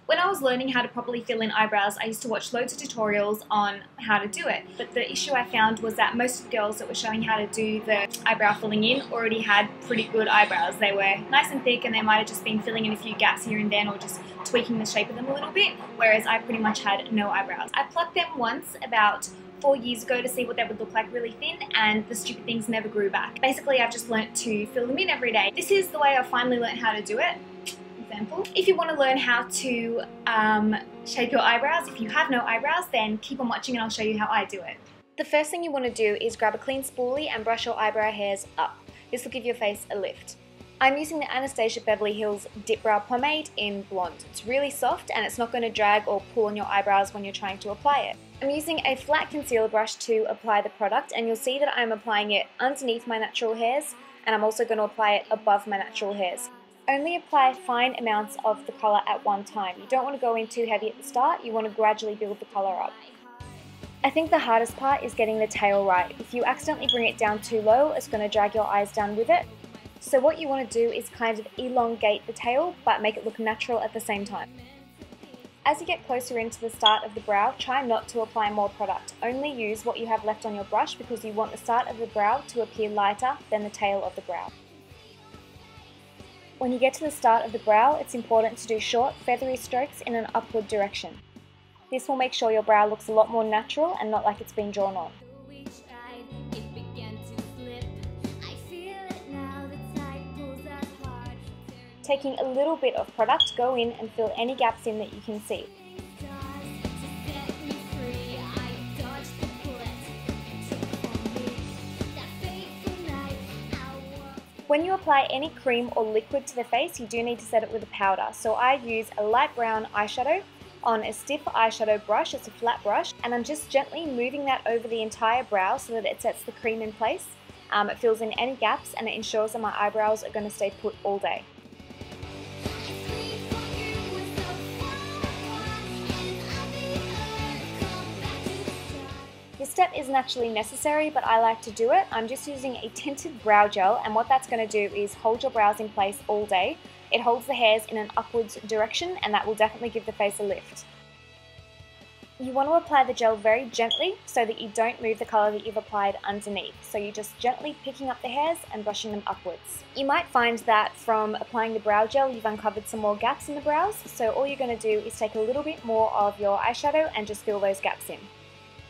When I was learning how to properly fill in eyebrows, I used to watch loads of tutorials on how to do it. But the issue I found was that most of the girls that were showing how to do the eyebrow filling in already had pretty good eyebrows. They were nice and thick and they might have just been filling in a few gaps here and there or just tweaking the shape of them a little bit, whereas I pretty much had no eyebrows. I plucked them once about 4 years ago to see what they would look like really thin, and the stupid things never grew back. Basically, I've just learnt to fill them in every day. This is the way I finally learnt how to do it. Example. If you want to learn how to shape your eyebrows, if you have no eyebrows, then keep on watching and I'll show you how I do it. The first thing you want to do is grab a clean spoolie and brush your eyebrow hairs up. This will give your face a lift. I'm using the Anastasia Beverly Hills Dip Brow Pomade in Blonde. It's really soft and it's not going to drag or pull on your eyebrows when you're trying to apply it. I'm using a flat concealer brush to apply the product, and you'll see that I'm applying it underneath my natural hairs, and I'm also going to apply it above my natural hairs. Only apply fine amounts of the colour at one time. You don't want to go in too heavy at the start, you want to gradually build the colour up. I think the hardest part is getting the tail right. If you accidentally bring it down too low, it's going to drag your eyes down with it. So what you want to do is kind of elongate the tail, but make it look natural at the same time. As you get closer into the start of the brow, try not to apply more product. Only use what you have left on your brush because you want the start of the brow to appear lighter than the tail of the brow. When you get to the start of the brow, it's important to do short, feathery strokes in an upward direction. This will make sure your brow looks a lot more natural and not like it's been drawn on. Taking a little bit of product, go in and fill any gaps in that you can see. When you apply any cream or liquid to the face, you do need to set it with a powder. So I use a light brown eyeshadow on a stiff eyeshadow brush. It's a flat brush, and I'm just gently moving that over the entire brow so that it sets the cream in place. It fills in any gaps and it ensures that my eyebrows are going to stay put all day. This step isn't actually necessary, but I like to do it. I'm just using a tinted brow gel, and what that's going to do is hold your brows in place all day. It holds the hairs in an upwards direction, and that will definitely give the face a lift. You want to apply the gel very gently so that you don't move the colour that you've applied underneath. So you're just gently picking up the hairs and brushing them upwards. You might find that from applying the brow gel you've uncovered some more gaps in the brows, so all you're going to do is take a little bit more of your eyeshadow and just fill those gaps in.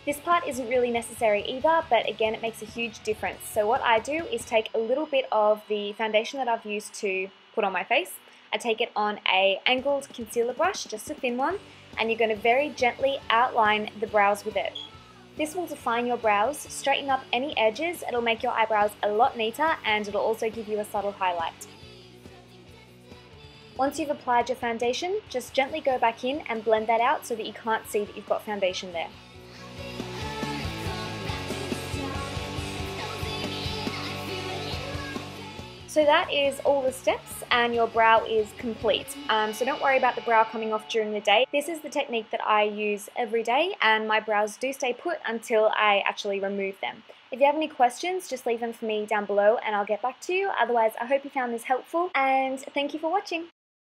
This part isn't really necessary either, but again it makes a huge difference. So what I do is take a little bit of the foundation that I've used to put on my face. I take it on an angled concealer brush, just a thin one, and you're going to very gently outline the brows with it. This will define your brows, straighten up any edges, it'll make your eyebrows a lot neater, and it'll also give you a subtle highlight. Once you've applied your foundation, just gently go back in and blend that out so that you can't see that you've got foundation there. So that is all the steps and your brow is complete. So don't worry about the brow coming off during the day. This is the technique that I use every day, and my brows do stay put until I actually remove them. If you have any questions, just leave them for me down below and I'll get back to you. Otherwise, I hope you found this helpful, and thank you for watching.